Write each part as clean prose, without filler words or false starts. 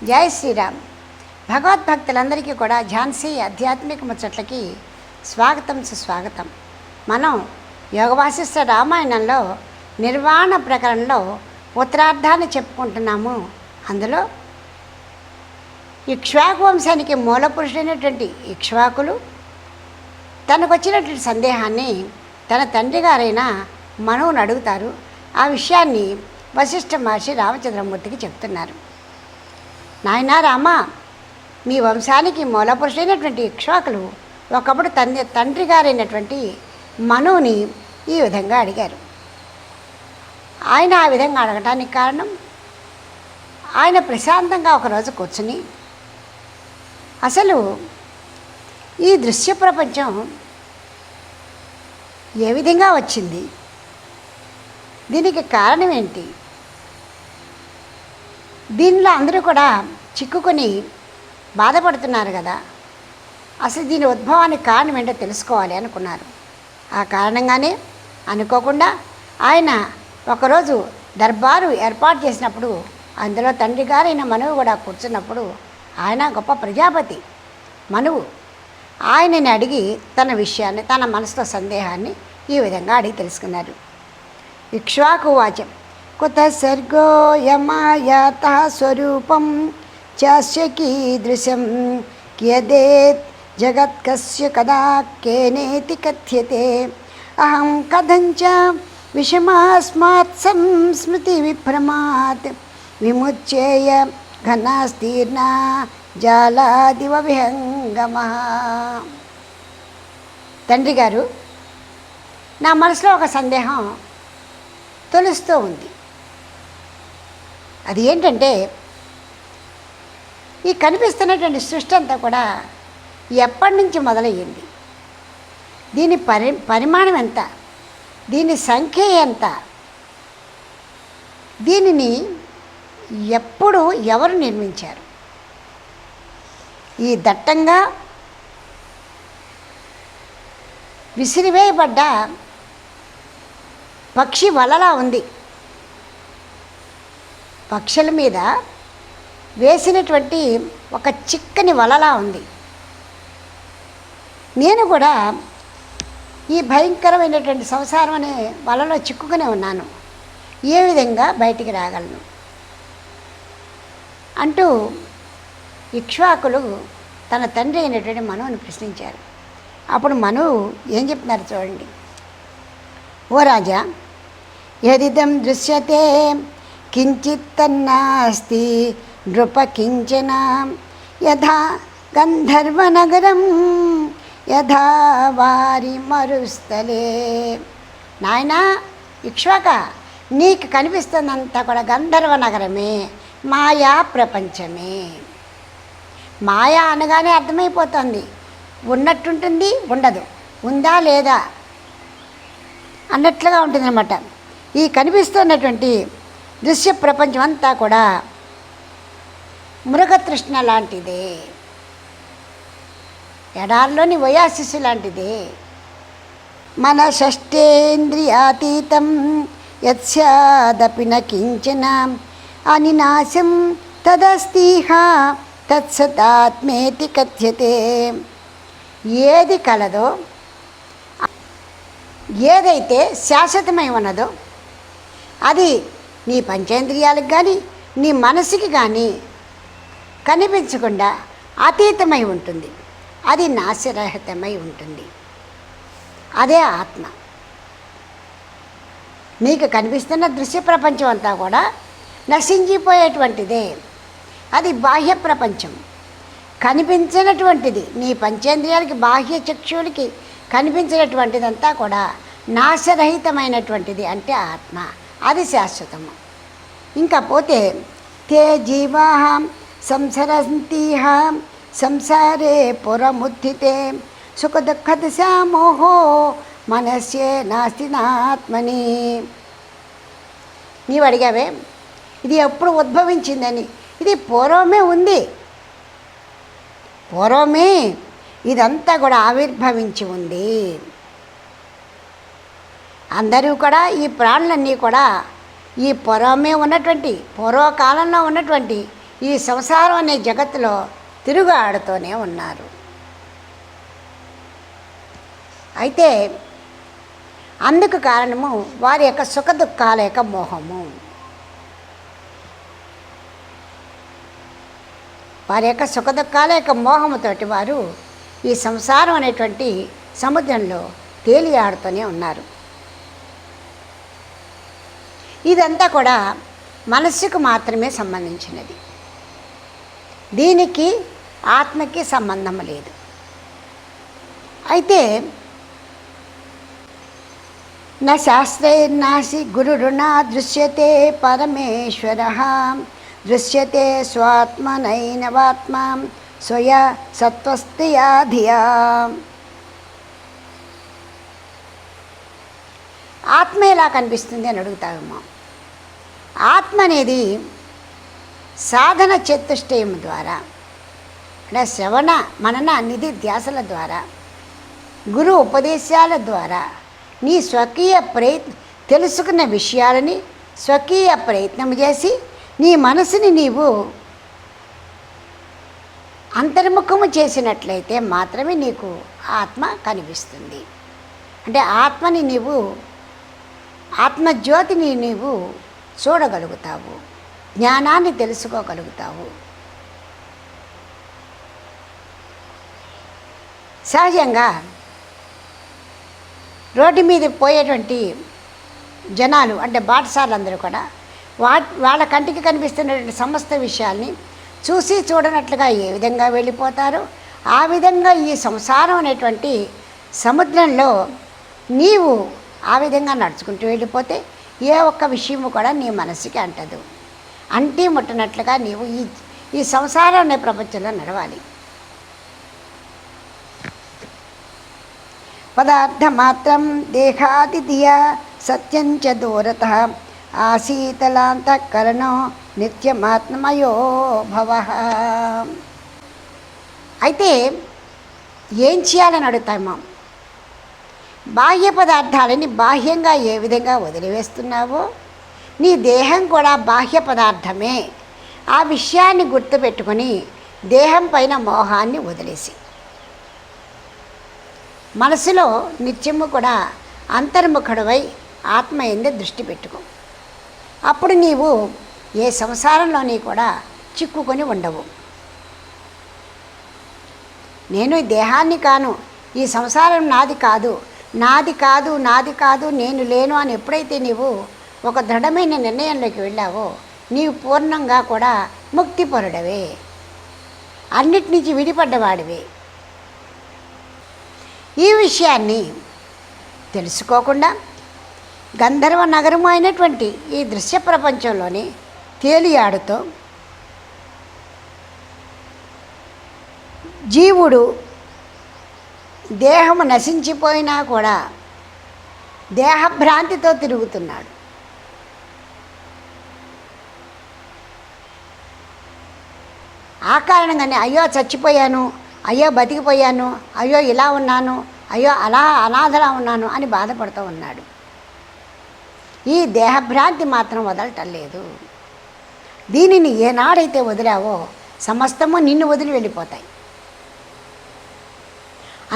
జై శ్రీరామ్. భగవద్భక్తులందరికీ కూడా ఝాన్సీ ఆధ్యాత్మిక ముచ్చట్లకి స్వాగతం, సుస్వాగతం. మనం యోగ వాసిష్ఠ రామాయణంలో నిర్వాణ ప్రకరణలో ఉత్తరార్ధాన్ని చెప్పుకుంటున్నాము. అందులో ఇక్ష్వాకు వంశానికి మూల పురుషుడైనటువంటి ఇక్ష్వాకులు తనకు వచ్చినటువంటి సందేహాన్ని తన తండ్రి గారైన మనువును అడుగుతారు. ఆ విషయాన్ని వశిష్ఠ మహర్షి రామచంద్రమూర్తికి చెప్తున్నారు. నాయనా రామ, మీ వంశానికి మూలపురుషుడైనటువంటి ఇక్ష్వాకులు ఒకప్పుడు తండ్రి గారైనటువంటి మనువుని ఈ విధంగా అడిగారు. ఆయన ఆ విధంగా అడగటానికి కారణం, ఆయన ప్రశాంతంగా ఒకరోజు కూర్చుని అసలు ఈ దృశ్య ప్రపంచం ఏ విధంగా వచ్చింది, దీనికి కారణం ఏంటి, దీనిలో అందరూ కూడా చిక్కుకొని బాధపడుతున్నారు కదా, అసలు దీని ఉద్భవానికి కారణం ఏంటో తెలుసుకోవాలి అనుకున్నారు. ఆ కారణంగానే అనుకోకుండా ఆయన ఒకరోజు దర్బారు ఏర్పాటు చేసినప్పుడు అందులో తండ్రి గారైన మనువు కూడా కూర్చున్నప్పుడు ఆయన గొప్ప ప్రజాపతి మనువు ఆయనని అడిగి తన విషయాన్ని, తన మనసులో సందేహాన్ని ఈ విధంగా అడిగి తెలుసుకున్నారు. ఇక్ష్వాకు వాచం కుత సర్గో యమాయాత స్వరూపం చాస్య కీదృశం కియదేత్ జగత్కస్య కదా కేనేతి కథ్యతే అహం కథంచ విషమాస్మాత్ సంస్మృతి విభ్రమాత్ విముచ్యేయ ఘనాస్తీర్ణ జాలాదివ విహంగమ. తండ్రి గారు, నా మనసులో ఒక సందేహం తొలుస్తూ ఉంది. అది ఏంటంటే, ఈ కనిపిస్తున్నటువంటి సృష్టి అంతా కూడా ఎప్పటి నుంచి మొదలయ్యింది, దీని పరిమాణం ఎంత, దీని సంఖ్య ఎంత, దీనిని ఎప్పుడు ఎవరు నిర్మించారు, ఈ దట్టంగా విసిరివేయబడ్డ పక్షి వలలా ఉంది, పక్షుల మీద వేసినటువంటి ఒక చిక్కని వలలా ఉంది. నేను కూడా ఈ భయంకరమైనటువంటి సంసారం అనే వలలో చిక్కుకునే ఉన్నాను, ఏ విధంగా బయటికి రాగలను అంటూ ఇక్ష్వాకులు తన తండ్రి అయినటువంటి మనువుని ప్రశ్నించారు. అప్పుడు మనువు ఏం చెప్తున్నారు చూడండి. ఓ రాజా, యదిదం దృశ్యతే కించిత్తన్నాస్తి నృప కించన యథా గంధర్వనగరం యథా వారి మరుస్థలే. నాయనా ఇక్ష్వాక, నీకు కనిపిస్తుందంతా కూడా గంధర్వ నగరమే, మాయా ప్రపంచమే. మాయా అనగానే అర్థమైపోతుంది, ఉన్నట్టుంటుంది, ఉండదు, ఉందా లేదా అన్నట్లుగా ఉంటుందన్నమాట. ఈ కనిపిస్తున్నటువంటి దృశ్య ప్రపంచం అంతా కూడా మృగతృష్ణ లాంటిదే, ఎడారిలోని వయాశిస్సు లాంటిదే. మన షష్ఠేంద్రియాతీతం యత్స్యాదపి న కించన అనినాశం తదస్తిహ తత్సతాత్మేతి కథ్యతే. ఏది కలదో, ఏదైతే శాశ్వతమై ఉన్నదో అది నీ పంచేంద్రియాలకు కానీ నీ మనసుకి కానీ కనిపించకుండా అతీతమై ఉంటుంది, అది నాశరహితమై ఉంటుంది. అదే ఆత్మ. నీకు కనిపిస్తున్న దృశ్య ప్రపంచం అంతా కూడా నశించిపోయేటువంటిదే, అది బాహ్య ప్రపంచం. కనిపించినటువంటిది నీ పంచేంద్రియాలకి, బాహ్య చక్షువులకి కనిపించినటువంటిదంతా కూడా నాశరహితమైనటువంటిది, అంటే ఆత్మ, అది శాశ్వతము. ఇంకా పోతే తే జీవా సంసరంతిహ సంసారే పురముత్థితే సుఖ దుఃఖ దిశామోహో మనస్యే నాస్తి నాత్మని. నీవు అడిగావే ఇది ఎప్పుడు ఉద్భవించిందని, ఇది పూర్వమే ఉంది, పూర్వమే ఇదంతా కూడా ఆవిర్భవించి ఉంది. అందరూ కూడా, ఈ ప్రాణులన్నీ కూడా ఈ పూర్వమే ఉన్నటువంటి, పూర్వకాలంలో ఉన్నటువంటి ఈ సంసారం అనే జగత్తులో తిరుగాడుతూనే ఉన్నారు. అయితే అందుకు కారణము వారి యొక్క సుఖ దుఃఖాల యొక్క మోహము. వారి యొక్క సుఖ దుఃఖాల యొక్క మోహముతోటి వారు ఈ సంసారం అనేటువంటి సముద్రంలో తేలియాడుతూనే ఉన్నారు. ఇదంతా కూడా మనస్సుకు మాత్రమే సంబంధించినది. దీనికి ఆత్మకి సంబంధం లేదు. అయితే నా శాస్త్రైర్నాసి గురురునా దృశ్యతే పరమేశ్వర దృశ్యతే స్వాత్మనైనవాత్మ స్వయ సత్వస్థియా ధియా. ఆత్మ ఎలా కనిపిస్తుంది అని అడుగుతామేమో. ఆత్మ అనేది సాధన చతుష్టయం ద్వారా, అంటే శ్రవణ మనన నిధి ధ్యాసల ద్వారా, గురు ఉపదేశాల ద్వారా నీ స్వకీయ తెలుసుకున్న విషయాలని స్వకీయ ప్రయత్నం చేసి నీ మనసుని నీవు అంతర్ముఖము చేసినట్లయితే మాత్రమే నీకు ఆత్మ కనిపిస్తుంది. అంటే ఆత్మని నీవు, ఆత్మజ్యోతిని నీవు చూడగలుగుతావు, జ్ఞానాన్ని తెలుసుకోగలుగుతావు. సహజంగా రోడ్డు మీద పోయేటువంటి జనాలు అంటే బాటసారులందరూ కూడా వాళ్ళ కంటికి కనిపిస్తున్నటువంటి సమస్త విషయాల్ని చూసి చూడనట్లుగా ఏ విధంగా వెళ్ళిపోతారో ఆ విధంగా ఈ సంసారం అనేటువంటి సముద్రంలో నీవు ఆ విధంగా నడుచుకుంటూ వెళ్ళిపోతే ఏ ఒక్క విషయము కూడా నీ మనసుకి అంటదు. అంటి ముట్టనట్లుగా నీవు ఈ సంసారం అనే ప్రపంచంలో నడవాలి. పదార్థమాత్రం దేహాదిధియ సత్యంచ దూరత ఆశీతలాంతఃకరణో నిత్యమాత్మయో భవ. అయితే ఏం చేయాలని అడుగుతామో, బాహ్య పదార్థాలని బాహ్యంగా ఏ విధంగా వదిలివేస్తున్నావో నీ దేహం కూడా బాహ్య పదార్థమే. ఆ విషయాన్ని గుర్తుపెట్టుకొని దేహం పైన మోహాన్ని వదిలేసి మనసులో నిత్యము కూడా అంతర్ముఖుడవై ఆత్మ ఎందు దృష్టి పెట్టుకో. అప్పుడు నీవు ఏ సంసారంలోని కూడా చిక్కుకొని ఉండవు. నేను ఈ దేహాన్ని కాను, ఈ సంసారం నాది కాదు, నాది కాదు, నాది కాదు, నేను లేను అని ఎప్పుడైతే నీవు ఒక దృఢమైన నిర్ణయంలోకి వెళ్ళావో నీవు పూర్ణంగా కూడా ముక్తిపరుడవే, అన్నిటి నుంచి విడిపడ్డవాడివే. ఈ విషయాన్ని తెలుసుకోకుండా గంధర్వ నగరము అయినటువంటి ఈ దృశ్య ప్రపంచంలోని తేలియాడుతూ జీవుడు దేహము నశించిపోయినా కూడా దేహభ్రాంతితో తిరుగుతున్నాడు. ఆ కారణంగానే అయ్యో చచ్చిపోయాను, అయ్యో బతికిపోయాను, అయ్యో ఇలా ఉన్నాను, అయ్యో అలా అనాథలా ఉన్నాను అని బాధపడుతూ ఉన్నాడు. ఈ దేహభ్రాంతి మాత్రం వదలటం లేదు. దీనిని ఏనాడైతే వదిలావో సమస్తము నిన్ను వదిలి వెళ్ళిపోతాయి.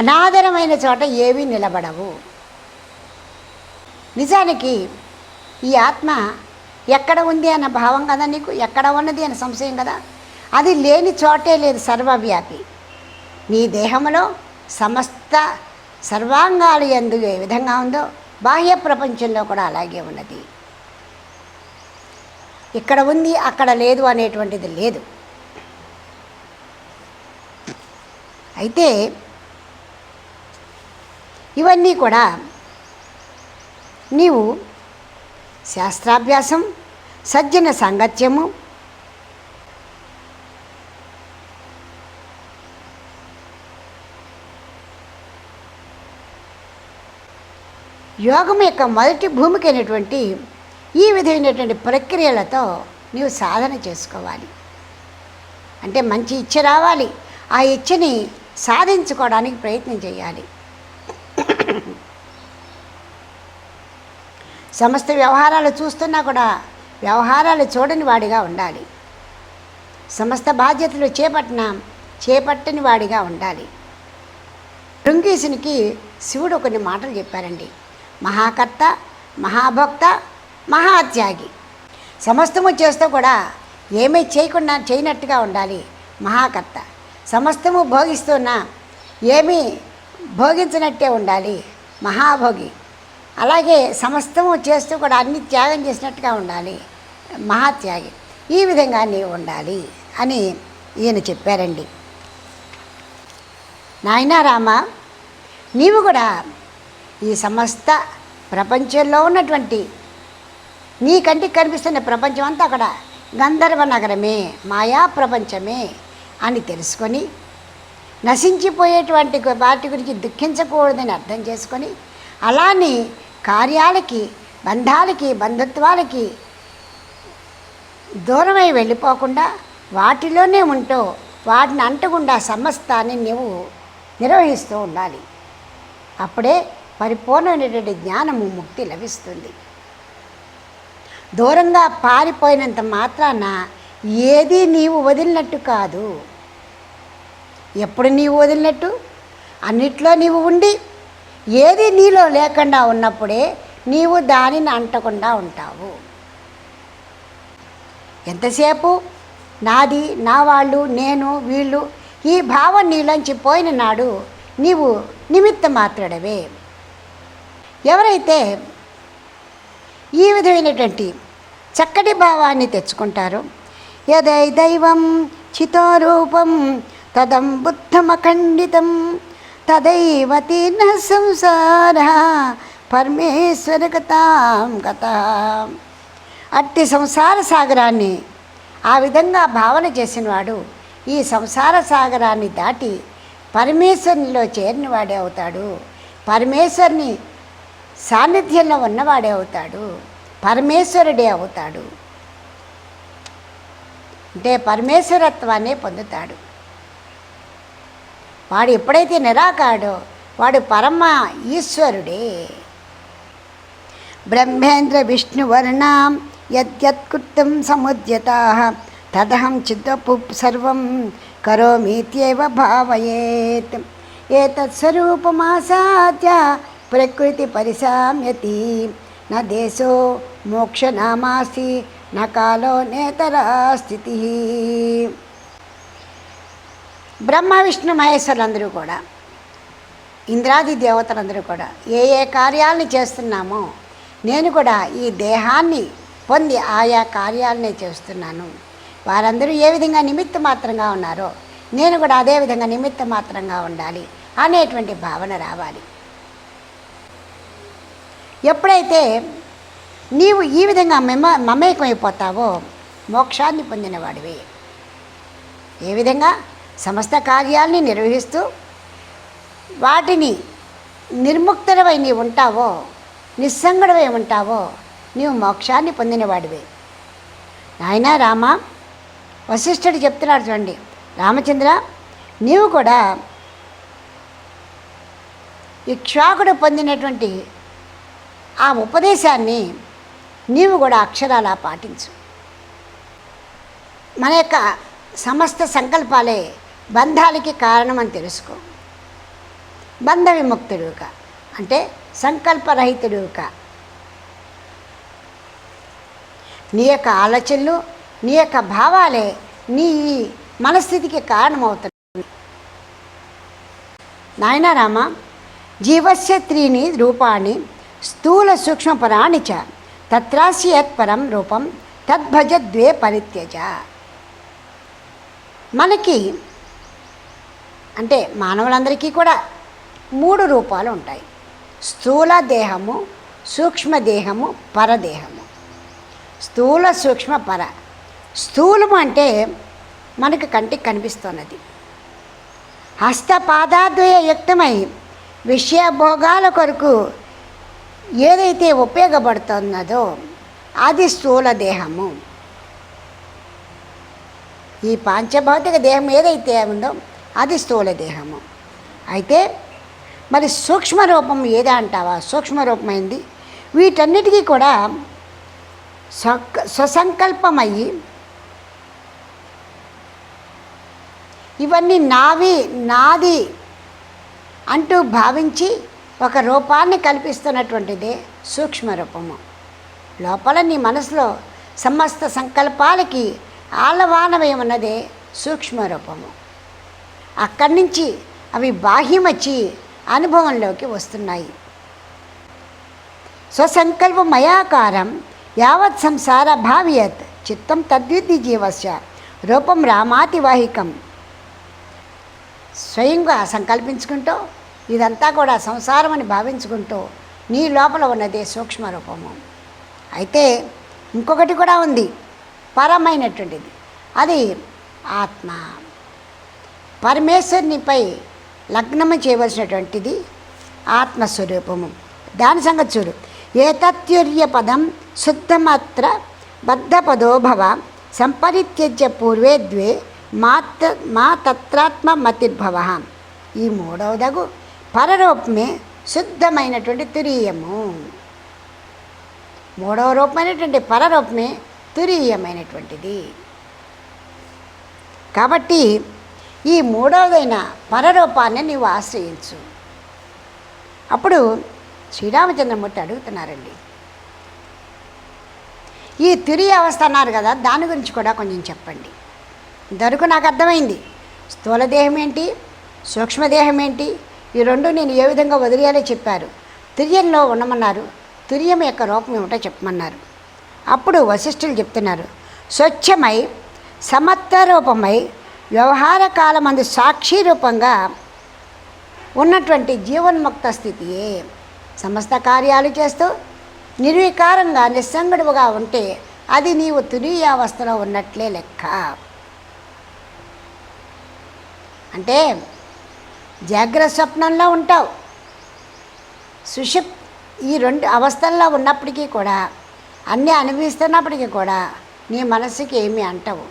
అనాదరమైన చోట ఏవీ నిలబడవు. నిజానికి ఈ ఆత్మ ఎక్కడ ఉంది అన్న భావం కదా నీకు, ఎక్కడ ఉన్నది అన్న సంశయం కదా. అది లేని చోటే లేదు, సర్వవ్యాపి. నీ దేహంలో సమస్త సర్వాంగాలు యందు ఏ విధంగా ఉందో బాహ్య ప్రపంచంలో కూడా అలాగే ఉన్నది. ఇక్కడ ఉంది అక్కడ లేదు అనేటువంటిది లేదు. అయితే ఇవన్నీ కూడా నీవు శాస్త్రాభ్యాసం, సజ్జన సాంగత్యము, యోగం యొక్క మొదటి భూమికి అయినటువంటి ఈ విధమైనటువంటి ప్రక్రియలతో నీవు సాధన చేసుకోవాలి. అంటే మంచి ఇచ్చ రావాలి, ఆ ఇచ్చని సాధించుకోవడానికి ప్రయత్నం చేయాలి. సమస్త వ్యవహారాలు చూస్తున్నా కూడా వ్యవహారాలు చూడని వాడిగా ఉండాలి. సమస్త బాధ్యతలు చేపట్టని వాడిగా ఉండాలి. భృంగీసునికి శివుడు కొన్ని మాటలు చెప్పారండి. మహాకర్త, మహాభక్త, మహాత్యాగి. సమస్తము చేస్తూ కూడా ఏమీ చేయనట్టుగా ఉండాలి మహాకర్త. సమస్తము భోగిస్తున్నా ఏమీ భోగించినట్టే ఉండాలి మహాభోగి. అలాగే సమస్తము చేస్తూ కూడా అన్ని త్యాగం చేసినట్టుగా ఉండాలి మహాత్యాగి. ఈ విధంగా నీవు ఉండాలి అని ఈయన చెప్పారండి. నాయనా రామ, నీవు కూడా ఈ సమస్త ప్రపంచంలో ఉన్నటువంటి నీ కంటికి కనిపిస్తున్న ప్రపంచం అంతా అక్కడ గంధర్వ నగరమే, మాయా ప్రపంచమే అని తెలుసుకొని నశించిపోయేటువంటి వాటి గురించి దుఃఖించకూడదని అర్థం చేసుకొని అలానే కార్యాలకి, బంధాలకి, బంధుత్వాలకి దూరమై వెళ్ళిపోకుండా వాటిలోనే ఉంటూ వాటిని అంటకుండా సమస్తాన్ని నీవు నిర్వహిస్తూ ఉండాలి. అప్పుడే పరిపూర్ణమైనటువంటి జ్ఞానము, ముక్తి లభిస్తుంది. దూరంగా పారిపోయినంత మాత్రాన ఏది నీవు వదిలినట్టు కాదు. ఎప్పుడు నీవు వదిలినట్టు? అన్నిట్లో నీవు ఉండి ఏది నీలో లేకుండా ఉన్నప్పుడే నీవు దానిని అంటకుండా ఉంటావు. ఎంతసేపు నాది, నా వాళ్ళు, నేను, వీళ్ళు ఈ భావం నీలోంచి పోయిన నాడు నీవు నిమిత్త మాత్రుడవే. ఎవరైతే ఈ విధమైనటువంటి చక్కటి భావాన్ని తెచ్చుకుంటారో, యదై దైవం చితోరూపం తదం బుద్ధమఖండితం తదైవ తీర్ణ సంసార పరమేశ్వరగతాం గత. అట్టి సంసార సాగరాన్ని ఆ విధంగా భావన చేసినవాడు ఈ సంసార సాగరాన్ని దాటి పరమేశ్వరునిలో చేరినవాడే అవుతాడు. పరమేశ్వరుని సాన్నిధ్యంలో ఉన్నవాడే అవుతాడు. పరమేశ్వరుడే అవుతాడు. అంటే పరమేశ్వరత్వాన్ని పొందుతాడు. వాడు ఎప్పుడైతే నిరాకాడో వాడు పరమ ఈశ్వరుడే. బ్రహ్మేంద్ర విష్ణువర్ణాం యద్యత్కృత్యం సముద్యతాః తదహం చిద్వపు సర్వం కరోమీత్యేవ భావయేత్. ఏతత్స్వరూపమాసాద్య ప్రకృతి పరిశామ్యతి న దేశో మోక్షనామాసి న కాలో నేతరా స్థితి. బ్రహ్మ విష్ణు మహేశ్వరులందరూ కూడా, ఇంద్రాది దేవతలందరూ కూడా ఏ ఏ కార్యాలని చేస్తున్నామో నేను కూడా ఈ దేహాన్ని పొంది ఆయా కార్యాలనే చేస్తున్నాను. వారందరూ ఏ విధంగా నిమిత్త మాత్రంగా ఉన్నారో నేను కూడా అదే విధంగా నిమిత్త మాత్రంగా ఉండాలి అనేటువంటి భావన రావాలి. ఎప్పుడైతే నీవు ఈ విధంగా మమేకమైపోతావో మోక్షాన్ని పొందినవాడివి. ఏ విధంగా సమస్త కార్యాలని నిర్వహిస్తూ వాటిని నిర్ముక్తుడవై నీవు ఉంటావో, నిస్సంగుడవై ఉంటావో నీవు మోక్షాన్ని పొందినవాడివే. నాయనా రామ, వశిష్ఠుడు చెప్తున్నాడు చూడండి, రామచంద్ర నీవు కూడా ఇక్ష్వాకుడు పొందినటువంటి ఆ ఉపదేశాన్ని నీవు కూడా అక్షరాలా పాటించు. మన యొక్క సమస్త సంకల్పాలే బంధాలకి కారణమని తెలుసుకో. బంధ విముక్తుడుగా అంటే సంకల్పరహితుడుగా నీ యొక్క ఆలోచనలు, నీ యొక్క భావాలే నీ మనస్థితికి కారణమవుతుంది. నాయనా రామ, జీవస్య త్రీని రూపాన్ని స్థూల సూక్ష్మపరాణి చ తత్రాసి యత్పరం రూపం తద్భజ ద్వే పరిత్యజ. మనకి అంటే మానవులందరికీ కూడా 3 రూపాలు ఉంటాయి. స్థూల దేహము, సూక్ష్మదేహము, పరదేహము. స్థూల, సూక్ష్మ, పర. స్థూలము అంటే మనకు కంటికి కనిపిస్తున్నది. హస్తపాదాద్వయ యుక్తమై విషయభోగాల కొరకు ఏదైతే ఉపయోగపడుతున్నదో అది స్థూల దేహము. ఈ పాంచభౌతిక దేహం ఏదైతే ఉందో అది స్థూల దేహము. అయితే మరి సూక్ష్మ రూపం ఏదా అంటావా? సూక్ష్మ రూపమైంది వీటన్నిటికీ కూడా స్వసంకల్పమయ్యి ఇవన్నీ నావి, నాది అంటూ భావించి ఒక రూపాన్ని కల్పిస్తున్నటువంటిదే సూక్ష్మ రూపము. లోపల నీ మనసులో సమస్త సంకల్పాలకి ఆలవానమేమన్నదే సూక్ష్మ రూపము. అక్కడి నుంచి అవి బాహ్యమచ్చి అనుభవంలోకి వస్తున్నాయి. స్వసంకల్పమయాకారం యావత్ సంసార భావ్యత్ చిత్తం తద్విద్ధి జీవస్య రూపం రామాతివాహికం. స్వయంగా సంకల్పించుకుంటూ ఇదంతా కూడా సంసారం అని భావించుకుంటూ నీ లోపల ఉన్నదే సూక్ష్మ రూపము. అయితే ఇంకొకటి కూడా ఉంది, పరమైనటువంటిది, అది ఆత్మ. పరమేశ్వరునిపై లగ్నము చేయవలసినటువంటిది ఆత్మస్వరూపము. దాని సంగతి చూడు. ఏతత్యుర్య పదం శుద్ధమాత్ర బద్ధపదోభవ సంపరిత్యజ్య పూర్వే ద్వే మా తత్రాత్మ మతిర్భవ. ఈ మూడవదగు పరరూపమే శుద్ధమైనటువంటి తురీయము. మూడవ రూపమైనటువంటి పరరూపమే తురీయమైనటువంటిది. కాబట్టి ఈ మూడవదైన పరరూపాన్ని నీవు ఆశ్రయించు. అప్పుడు శ్రీరామచంద్రమూర్తి అడుగుతున్నారండి, ఈ తురీయ అవస్థ అన్నారు కదా, దాని గురించి కూడా కొంచెం చెప్పండి. ఇంతవరకు నాకు అర్థమైంది, స్థూలదేహం ఏంటి, సూక్ష్మదేహం ఏంటి, ఈ రెండు నేను ఏ విధంగా వదిలేయాలో చెప్పారు. తుర్యంలో ఉండమన్నారు, తుర్యం యొక్క రూపం ఏమిటో చెప్పమన్నారు. అప్పుడు వశిష్ఠులు చెప్తున్నారు, స్వచ్ఛమై సమత్వరూపమై వ్యవహార కాలమందు సాక్షి రూపంగా ఉన్నటువంటి జీవన్ముక్త స్థితియే. సమస్త కార్యాలు చేస్తూ నిర్వికారంగా నిస్సంగుడుగా ఉంటే అది నీవు తురీయావస్థలో ఉన్నట్లే లెక్క. అంటే జాగ్రత్త స్వప్నంలో ఉంటావు, సుషుప్ ఈ రెండు అవస్థల్లో ఉన్నప్పటికీ కూడా, అన్నీ అనుభవిస్తున్నప్పటికీ కూడా నీ మనసుకి ఏమీ అంటవు.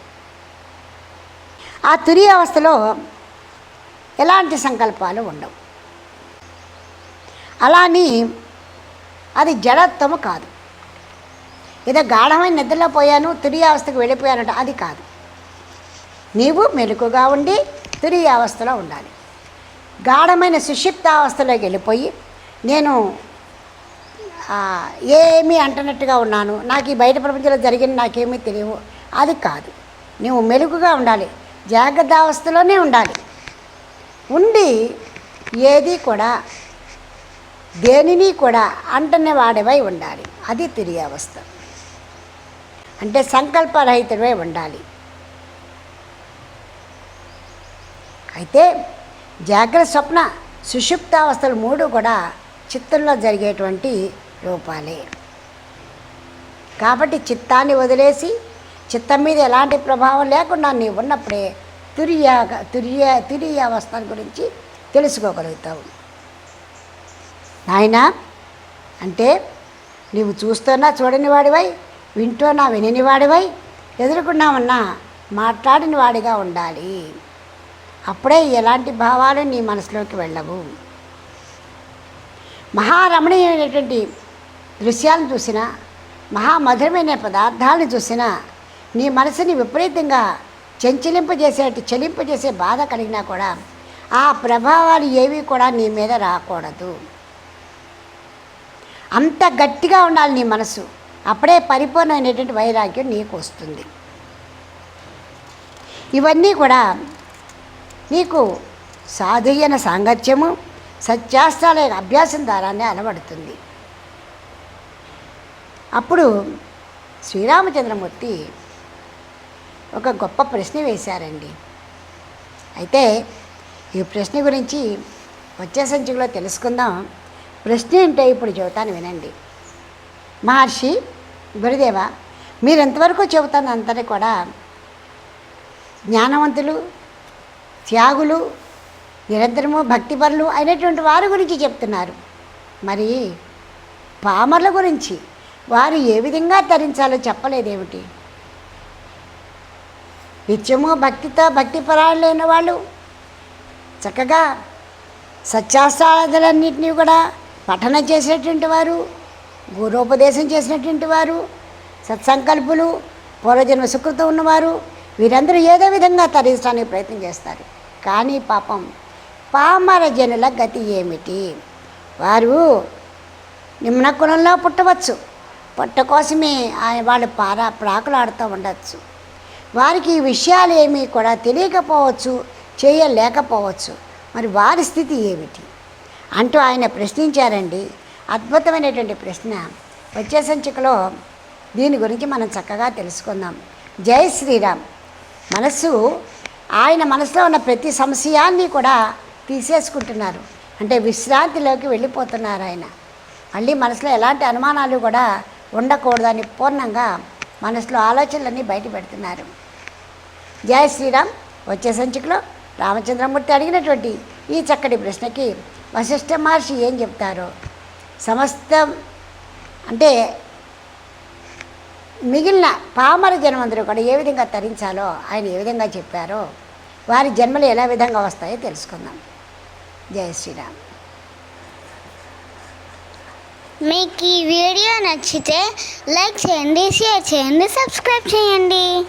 ఆ తురీయ అవస్థలో ఎలాంటి సంకల్పాలు ఉండవు. అలాని అది జడత్వము కాదు. ఏదో గాఢమైన నిద్రలో పోయాను తురీయావస్థకు వెళ్ళిపోయానంట, అది కాదు. నీవు మెలకుగా ఉండి తురీయావస్థలో ఉండాలి. గాఢమైన సుషిప్తావస్థలోకి వెళ్ళిపోయి నేను ఏమీ అంటున్నట్టుగా ఉన్నాను, నాకు ఈ బయట ప్రపంచంలో జరిగింది నాకేమీ తెలియవు, అది కాదు. నువ్వు మెలకుగా ఉండాలి, జాగ్రత్త అవస్థలోనే ఉండాలి. ఉండి ఏది కూడా దేనిని కూడా అంటనే వాడివై ఉండాలి. అది తురీయావస్థ. అంటే సంకల్పరహితుడివై ఉండాలి. అయితే జాగ్రత్త స్వప్న సుషుప్తావస్థలు మూడు కూడా చిత్తంలో జరిగేటువంటి రూపాలే. కాబట్టి చిత్తాన్ని వదిలేసి చిత్తం మీద ఎలాంటి ప్రభావం లేకుండా నీవు ఉన్నప్పుడే తురీయావస్థ గురించి తెలుసుకోగలుగుతావు. నాయనా, అంటే నీవు చూస్తున్నా చూడని వాడివై, వింటున్నా వినని వాడివై, ఎదురుకున్నా ఉన్నా మాట్లాడిన వాడిగా ఉండాలి. అప్పుడే ఎలాంటి భావాలు నీ మనసులోకి వెళ్ళవు. మహారమణీయమైనటువంటి దృశ్యాలను చూసినా, మహామధురమైన పదార్థాలను చూసినా నీ మనసుని విపరీతంగా చలింపజేసే బాధ కలిగినా కూడా ఆ ప్రభావాలు ఏవి కూడా నీ మీద రాకూడదు. అంత గట్టిగా ఉండాలి నీ మనసు. అప్పుడే పరిపూర్ణమైనటువంటి వైరాగ్యం నీకు వస్తుంది. ఇవన్నీ కూడా నీకు సాధుయ్యన సాంగత్యము సత్యాస్త్రాల అభ్యాసం ద్వారానే అలవడుతుంది. అప్పుడు శ్రీరామచంద్రమూర్తి ఒక గొప్ప ప్రశ్న వేశారండి. అయితే ఈ ప్రశ్న గురించి వచ్చే సంచికలో తెలుసుకుందాం. ప్రశ్న ఏంటో ఇప్పుడు చెబుతాను, వినండి. మహర్షి గురుదేవ, మీరు ఎంతవరకు చెబుతాను అంతనే కూడా జ్ఞానవంతులు, త్యాగులు, నిరంతరము భక్తిపరులు అయినటువంటి వారి గురించి చెప్తున్నారు. మరి పామర్ల గురించి వారు ఏ విధంగా తరించాలో చెప్పలేదేమిటి? నిత్యము భక్తితో భక్తిపరాయణులైన వాళ్ళు చక్కగా సత్యాస్త్రాలన్నింటినీ కూడా పఠనం చేసినటువంటి వారు, గురోపదేశం చేసినటువంటి వారు, సత్సంకల్పులు, పూర్వజన్మ సుకృతం ఉన్నవారు, వీరందరూ ఏదో విధంగా తరించడానికి ప్రయత్నం చేస్తారు. కానీ పాపం పామర జనుల గతి ఏమిటి? వారు నిమ్న కులంలో పుట్టవచ్చు, పొట్ట కోసమే వాళ్ళు ప్రాకులాడుతూ ఉండవచ్చు. వారికి ఈ విషయాలు ఏమీ కూడా తెలియకపోవచ్చు, చేయలేకపోవచ్చు. మరి వారి స్థితి ఏమిటి అంటూ ఆయన ప్రశ్నించారండి. అద్భుతమైనటువంటి ప్రశ్న. వచ్చే సంచికలో దీని గురించి మనం చక్కగా తెలుసుకుందాం. జై శ్రీరామ్. ఆయన మనసులో ఉన్న ప్రతి సంశయాన్ని కూడా తీసేసుకుంటున్నారు. అంటే విశ్రాంతిలోకి వెళ్ళిపోతున్నారు ఆయన. మళ్ళీ మనసులో ఎలాంటి అనుమానాలు కూడా ఉండకూడదని పూర్ణంగా మనసులో ఆలోచనలన్నీ బయట పెడుతున్నారు. జై శ్రీరామ్. వచ్చే సంచికలో రామచంద్రమూర్తి అడిగినటువంటి ఈ చక్కటి ప్రశ్నకి వశిష్ఠ మహర్షి ఏం చెప్తారో, సమస్తం అంటే మిగిలిన పామర జన్మందరూ కూడా ఏ విధంగా తరించాలో ఆయన ఏ విధంగా చెప్పారో, వారి జన్మలు ఎలా విధంగా వస్తాయో తెలుసుకుందాం. జై శ్రీరామ్. మీకు ఈ వీడియో నచ్చితే లైక్ చేయండి, షేర్ చేయండి, సబ్స్క్రైబ్ చేయండి.